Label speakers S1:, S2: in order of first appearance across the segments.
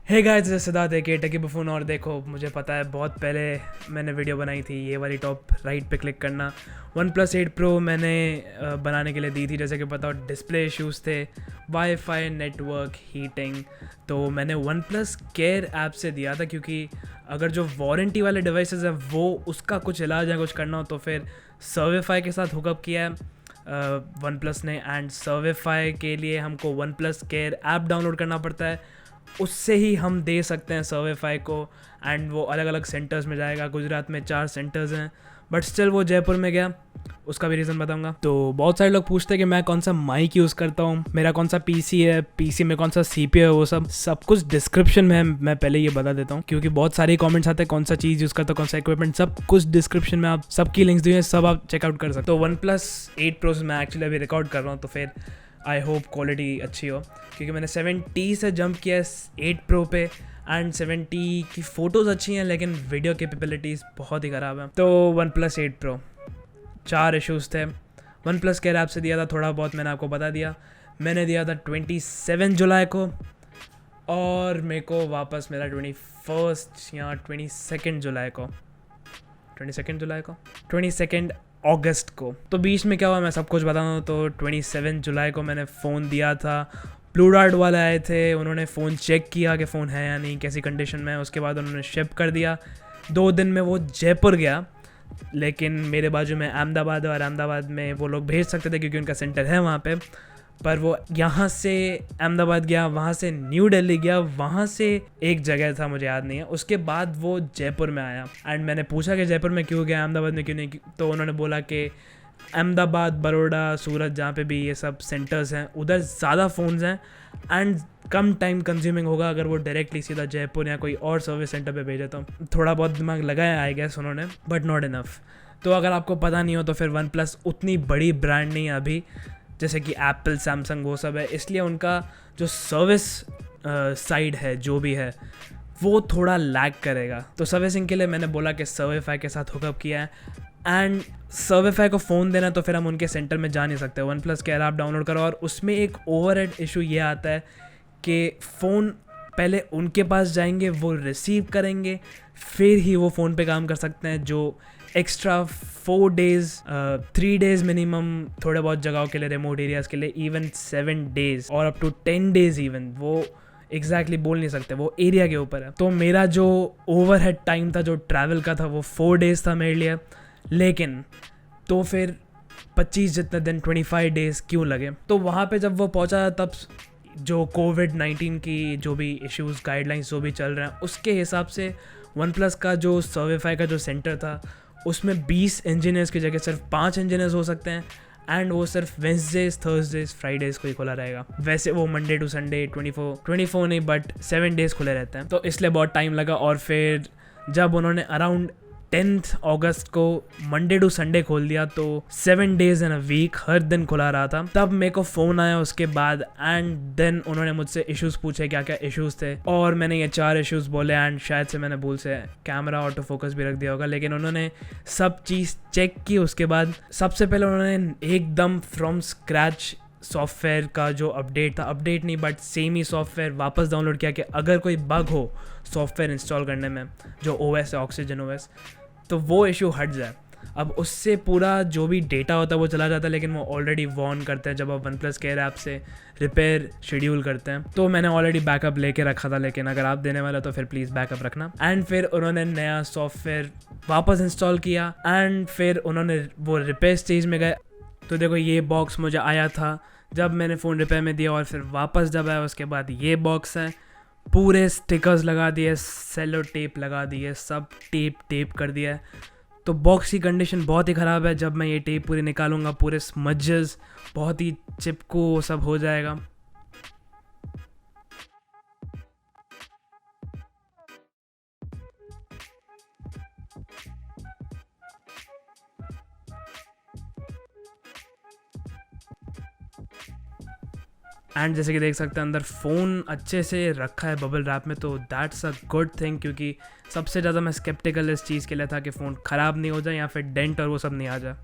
S1: Hey guys, Siddharth है टेकी buffoon. और देखो, मुझे पता है बहुत पहले मैंने वीडियो बनाई थी, ये वाली टॉप राइट पे क्लिक करना। OnePlus 8 Pro मैंने बनाने के लिए दी थी। जैसे कि पता हो, डिस्प्ले इश्यूज़ थे, वाईफाई, नेटवर्क, हीटिंग। तो मैंने OnePlus केयर ऐप से दिया था, क्योंकि अगर जो वारंटी वाले डिवाइसेस हैं वो उसका कुछ इलाज या कुछ करना हो तो फिर सर्विफाई के साथ हुकअप किया है OnePlus ने। एंड सर्विफाई के लिए हमको OnePlus केयर ऐप डाउनलोड करना पड़ता है, उससे ही हम दे सकते हैं सर्विफाई को। एंड वो अलग अलग सेंटर्स में जाएगा। गुजरात में 4 सेंटर्स हैं, बट स्टिल वो जयपुर में गया, उसका भी रीज़न बताऊंगा। तो बहुत सारे लोग पूछते हैं कि मैं कौन सा माइक यूज़ करता हूँ, मेरा कौन सा पीसी है, पीसी में कौन सा CPU है, वो सब कुछ डिस्क्रिप्शन में है। मैं पहले ये बता देता हूँ, क्योंकि बहुत सारे कमेंट्स आते हैं कौन सा चीज़ यूज़ करता हूँ, कौन सा इक्विपमेंट। सब कुछ डिस्क्रिप्शन में, आप सबकी लिंक्स दी हैं, सब आप चेकआउट कर सकते हो। तो OnePlus 8 Pro मैं एक्चुअली अभी रिकॉर्ड कर रहा हूँ, तो फिर आई होप क्वालिटी अच्छी हो, क्योंकि मैंने 7T से जंप किया 8 Pro पे। एंड 7T की फ़ोटोज़ अच्छी हैं, लेकिन वीडियो कैपेबिलिटीज़ बहुत ही ख़राब है। तो OnePlus 8 Pro 4 इश्यूज़ थे। OnePlus केयर ऐप से दिया था, थोड़ा बहुत मैंने आपको बता दिया। मैंने दिया था 27 जुलाई को, और मेरे को वापस मिला 21 या 22 जुलाई को, 22 अगस्त को। तो बीच में क्या हुआ मैं सब कुछ बता दूँ। तो 27 जुलाई को मैंने फ़ोन दिया था। ब्लू डार्ट वाले आए थे, उन्होंने फ़ोन चेक किया कि फ़ोन है या नहीं, कैसी कंडीशन में है। उसके बाद उन्होंने शिप कर दिया। 2 दिन में वो जयपुर गया, लेकिन मेरे बाजू में अहमदाबाद है, और अहमदाबाद में वो लोग भेज सकते थे क्योंकि उनका सेंटर है वहाँ पे। पर वो यहाँ से अहमदाबाद गया, वहाँ से न्यू दिल्ली गया, वहाँ से एक जगह था मुझे याद नहीं है, उसके बाद वो जयपुर में आया। एंड मैंने पूछा कि जयपुर में क्यों गया, अहमदाबाद में क्यों नहीं। तो उन्होंने बोला कि अहमदाबाद, बड़ौदा, सूरत, जहाँ पे भी ये सब सेंटर्स हैं, उधर ज़्यादा फ़ोन्स हैं एंड कम टाइम कंज्यूमिंग होगा अगर वो डायरेक्टली सीधा जयपुर या कोई और सर्विस सेंटर पे भेजे। तो थोड़ा बहुत दिमाग लगाया आई गेस उन्होंने, बट नॉट इनफ। तो अगर आपको पता नहीं हो तो फिर OnePlus उतनी बड़ी ब्रांड नहीं है अभी, जैसे कि एप्पल, सैमसंग, वो सब है। इसलिए उनका जो सर्विस साइड है, जो भी है, वो थोड़ा लैग करेगा। तो सर्विसिंग के लिए मैंने बोला कि सर्विफाई के साथ हुकअप किया है। एंड सर्विफाई को फ़ोन देना तो फिर हम उनके सेंटर में जा नहीं सकते। OnePlus केयर ऐप डाउनलोड करो, और उसमें एक ओवरहेड इशू ये आता है कि फ़ोन पहले उनके पास जाएंगे, वो रिसीव करेंगे, फिर ही वो फ़ोन पे काम कर सकते हैं। जो एक्स्ट्रा 4 डेज़, 3 डेज़ मिनिमम थोड़े बहुत जगहों के लिए, रिमोट एरियाज़ के लिए, इवन 7 डेज़ और अप टू 10 डेज़ इवन, वो एग्जैक्टली बोल नहीं सकते, वो एरिया के ऊपर है। तो मेरा जो ओवरहेड टाइम था, जो ट्रैवल का था, वो 4 डेज़ था मेरे लिए। लेकिन तो फिर 25 जितने दिन, 25 डेज़ क्यों लगे। तो वहाँ पे जब वो पहुँचा, तब जो कोविड-19 की जो भी इश्यूज़, गाइडलाइंस जो भी चल रहे हैं, उसके हिसाब से OnePlus का जो सर्विफाई का जो सेंटर था, उसमें 20 इंजीनियर्स की जगह सिर्फ 5 इंजीनियर्स हो सकते हैं। एंड वो सिर्फ वेंसडेज, थर्सडेज, फ्राइडेज़ को ही खुला रहेगा। वैसे वो मंडे टू संडे 24 नहीं बट 7 डेज़ खुले रहते हैं। तो इसलिए बहुत टाइम लगा। और फिर जब उन्होंने अराउंड 10 अगस्त को मंडे टू संडे खोल दिया, तो 7 डेज़ इन अ वीक हर दिन खुला रहा था। तब मेरे को फ़ोन आया उसके बाद, एंड देन उन्होंने मुझसे इश्यूज़ पूछे, क्या क्या इश्यूज़ थे, और मैंने ये 4 इश्यूज़ बोले। एंड शायद से मैंने भूल से कैमरा ऑटो फोकस भी रख दिया होगा, लेकिन उन्होंने सब चीज़ चेक की। उसके बाद सबसे पहले उन्होंने एकदम फ्रॉम स्क्रैच सॉफ्टवेयर का जो अपडेट था, अपडेट नहीं बट सेम ही सॉफ्टवेयर वापस डाउनलोड किया कि अगर कोई बग हो सॉफ्टवेयर इंस्टॉल करने में, जो OS है, ऑक्सीजन OS, तो वो इशू हट जाए। अब उससे पूरा जो भी डेटा होता है वो चला जाता है, लेकिन वो ऑलरेडी वॉर्न करते हैं जब आप OnePlus केयर ऐप से रिपेयर शेड्यूल करते हैं। तो मैंने ऑलरेडी बैकअप लेके रखा था, लेकिन अगर आप देने वाला तो फिर प्लीज़ बैकअप रखना। एंड फिर उन्होंने नया सॉफ्टवेयर वापस इंस्टॉल किया, एंड फिर उन्होंने वो रिपेयर स्टेज में गए। तो देखो, ये बॉक्स मुझे आया था जब मैंने फ़ोन रिपेयर में दिया, और फिर वापस जब आया उसके बाद ये बॉक्स है। पूरे स्टिकर्स लगा दिए, सेलो टेप लगा दिए, सब टेप कर दिया है। तो बॉक्स की कंडीशन बहुत ही ख़राब है। जब मैं ये टेप पूरी निकालूंगा, पूरे स्मजेस, बहुत ही चिपको सब हो जाएगा। एंड जैसे कि देख सकते हैं, अंदर फ़ोन अच्छे से रखा है बबल रैप में, तो दैट्स अ गुड थिंग, क्योंकि सबसे ज़्यादा मैं स्केप्टिकल इस चीज़ के लिए था कि फ़ोन ख़राब नहीं हो जाए या फिर डेंट और वो सब नहीं आ जाए।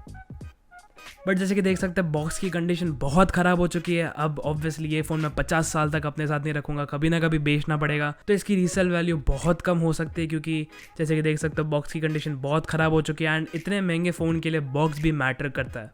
S1: बट जैसे कि देख सकते हैं बॉक्स की कंडीशन बहुत ख़राब हो चुकी है। अब ऑब्वियसली ये फ़ोन मैं 50 साल तक अपने साथ नहीं रखूँगा, कभी ना कभी बेचना पड़ेगा, तो इसकी रीसेल वैल्यू बहुत कम हो सकती है, क्योंकि जैसे कि देख सकते हो बॉक्स की कंडीशन बहुत ख़राब हो चुकी है। एंड इतने महंगे फ़ोन के लिए बॉक्स भी मैटर करता है,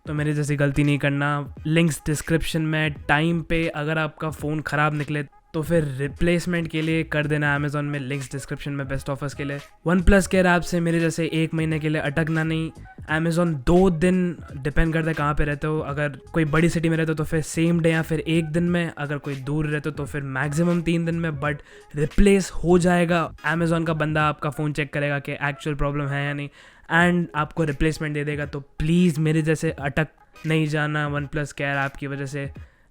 S1: तो मेरी जैसी गलती नहीं करना। लिंक्स डिस्क्रिप्शन में। टाइम पे अगर आपका फ़ोन ख़राब निकले तो फिर रिप्लेसमेंट के लिए कर देना अमेज़ॉन में, लिंक्स डिस्क्रिप्शन में बेस्ट ऑफर्स के लिए। OnePlus केयर ऐप से मेरे जैसे 1 महीने के लिए अटकना नहीं। अमेज़ॉन 2 दिन, डिपेंड करता है कहाँ पे रहते हो। अगर कोई बड़ी सिटी में रहते हो तो फिर सेम डे या फिर 1 दिन में, अगर कोई दूर रहते हो तो फिर मैक्सिमम 3 दिन में, बट रिप्लेस हो जाएगा। अमेज़ॉन का बंदा आपका फ़ोन चेक करेगा कि एक्चुअल प्रॉब्लम है या नहीं, एंड आपको रिप्लेसमेंट दे देगा। तो प्लीज़ मेरे जैसे अटक नहीं जाना OnePlus केयर ऐप की वजह से।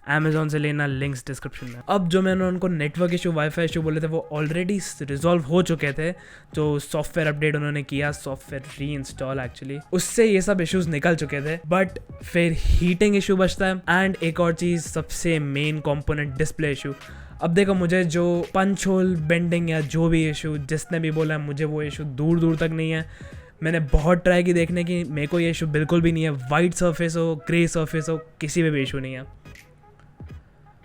S1: अमेज़ॉन से लेना, लिंक्स डिस्क्रिप्शन में। अब जो मैंने उनको नेटवर्क इशू, वाईफाई इशू बोले थे, वो ऑलरेडी रिजॉल्व हो चुके थे। जो सॉफ्टवेयर अपडेट उन्होंने किया, सॉफ्टवेयर री इंस्टॉल एक्चुअली, उससे ये सब इश्यूज निकल चुके थे। बट फिर हीटिंग इशू बचता है, एंड एक और चीज़ सबसे मेन कंपोनेंट, डिस्प्ले इशू। अब देखो, मुझे जो पंच होल बेंडिंग या जो भी इशू जिसने भी बोला है, मुझे वो इशू दूर दूर तक नहीं है। मैंने बहुत ट्राई की देखने की, मेरे को ये इशू बिल्कुल भी नहीं है। वाइट सरफेस हो, ग्रे सरफेस हो, किसी में भी इशू नहीं है।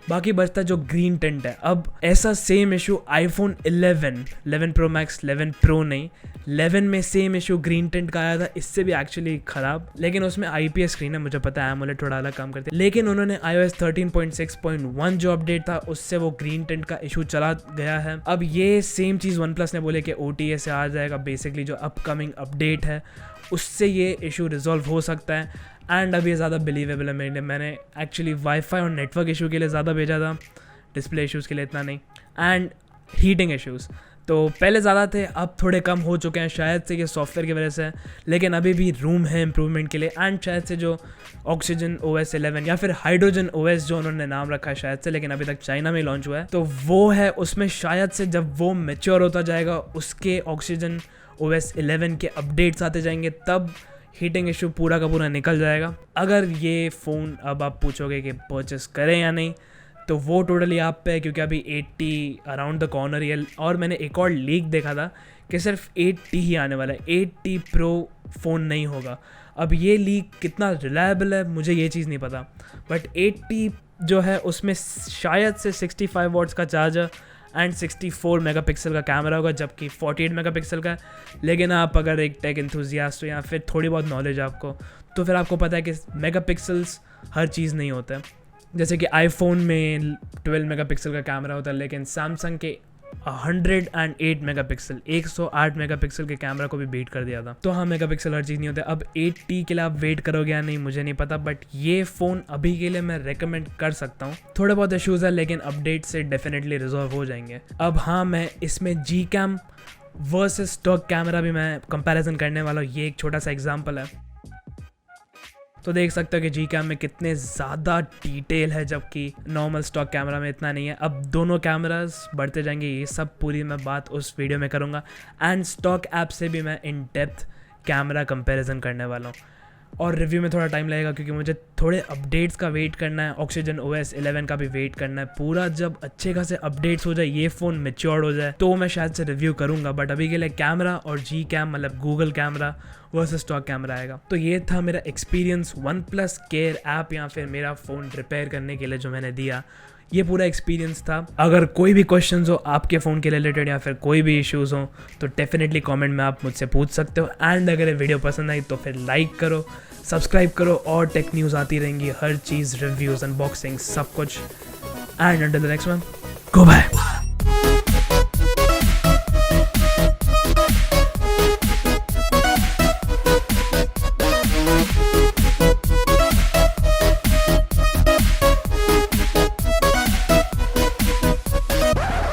S1: बाकी बचता जो ग्रीन टिंट है। अब ऐसा same issue iPhone 11 pro max, 11 pro नहीं, 11 में सेम इशू ग्रीन टिंट का आया था, इससे भी एक्चुअली ख़राब। लेकिन उसमें IPS स्क्रीन है, मुझे पता है AMOLED थोड़ा अलग काम करते हैं। लेकिन उन्होंने iOS 13.6.1 जो अपडेट था, उससे वो ग्रीन टिंट का इशू चला गया है। अब ये सेम चीज़ OnePlus ने बोले कि OTA से आ जाएगा, बेसिकली जो अपकमिंग अपडेट है उससे ये इशू रिजॉल्व हो सकता है। एंड अब ये ज़्यादा बिलीवेबल है मेरे लिए। मैंने एक्चुअली वाईफाई और नेटवर्क इशू के लिए ज़्यादा भेजा था, डिस्प्ले इश्यूज़ के लिए इतना नहीं। एंड हीटिंग इश्यूज़ तो पहले ज़्यादा थे, अब थोड़े कम हो चुके हैं, शायद से ये सॉफ्टवेयर की वजह से। लेकिन अभी भी रूम है इम्प्रूवमेंट के लिए। एंड शायद से जो ऑक्सीजन OS 11 या फिर हाइड्रोजन OS जो उन्होंने नाम रखा है शायद से, लेकिन अभी तक चाइना में लॉन्च हुआ है, तो वो है। उसमें शायद से जब वो मैच्योर होता जाएगा, उसके ऑक्सीजन OS 11 के अपडेट्स आते जाएंगे, तब हीटिंग इशू पूरा का पूरा निकल जाएगा। अगर ये फ़ोन, अब आप पूछोगे कि परचेस करें या नहीं, तो वो टोटली आप पे है, क्योंकि अभी 80 अराउंड द कॉर्नर ही है। और मैंने एक और लीक देखा था कि सिर्फ 80 ही आने वाला है, 80 प्रो फ़ोन नहीं होगा। अब ये लीक कितना रिलायबल है मुझे ये चीज़ नहीं पता, बट 80 जो है उसमें शायद से 65 वॉट्स का चार्जर एंड 64 मेगापिक्सल का कैमरा होगा, जबकि 48 मेगापिक्सल का है। लेकिन आप अगर एक टेक एंथुजियास्ट हो या फिर थोड़ी बहुत नॉलेज आपको, तो फिर आपको पता है कि मेगापिक्सल्स हर चीज़ नहीं होता है। जैसे कि आईफोन में 12 मेगापिक्सल का कैमरा होता है, लेकिन सैमसंग के 108 मेगापिक्सल, 108 मेगापिक्सल के कैमरा को भी बीट कर दिया था। तो हाँ, मेगापिक्सल हर चीज़ नहीं होता। अब 80 के लिए आप वेट करोगे या नहीं मुझे नहीं पता, बट ये फ़ोन अभी के लिए मैं रेकमेंड कर सकता हूँ। थोड़े बहुत इश्यूज़ है, लेकिन अपडेट से डेफिनेटली रिजॉल्व हो जाएंगे। अब हाँ, मैं इसमें Gcam वर्सेस स्टॉक कैमरा भी मैं कंपैरिजन करने वाला हूँ। ये एक छोटा सा एग्जाम्पल है। तो देख सकते हो कि Gcam में कितने ज़्यादा डिटेल है, जबकि नॉर्मल स्टॉक कैमरा में इतना नहीं है। अब दोनों कैमरास बढ़ते जाएंगे, ये सब पूरी मैं बात उस वीडियो में करूँगा। एंड स्टॉक ऐप से भी मैं इन डेप्थ कैमरा कंपैरिजन करने वाला हूँ। और रिव्यू में थोड़ा टाइम लगेगा, क्योंकि मुझे थोड़े अपडेट्स का वेट करना है, ऑक्सीजन OS 11 का भी वेट करना है। पूरा जब अच्छे खासे अपडेट्स हो जाए, ये फ़ोन मैच्योर्ड हो जाए, तो मैं शायद से रिव्यू करूँगा। बट अभी के लिए कैमरा और Gcam मतलब Google camera versus stock camera आएगा। तो ये था मेरा एक्सपीरियंस OnePlus केयर ऐप या फिर मेरा फ़ोन रिपेयर करने के लिए जो मैंने दिया। ये पूरा एक्सपीरियंस था। अगर कोई भी क्वेश्चंस हो आपके फ़ोन के रिलेटेड या फिर कोई भी इश्यूज़ हो, तो डेफिनेटली कमेंट में आप मुझसे पूछ सकते हो। एंड अगर ये वीडियो पसंद आई तो फिर लाइक करो, सब्सक्राइब करो, और टेक न्यूज़ आती रहेंगी, हर चीज़, रिव्यूज़, अनबॉक्सिंग, सब कुछ। And until the next one, go bye.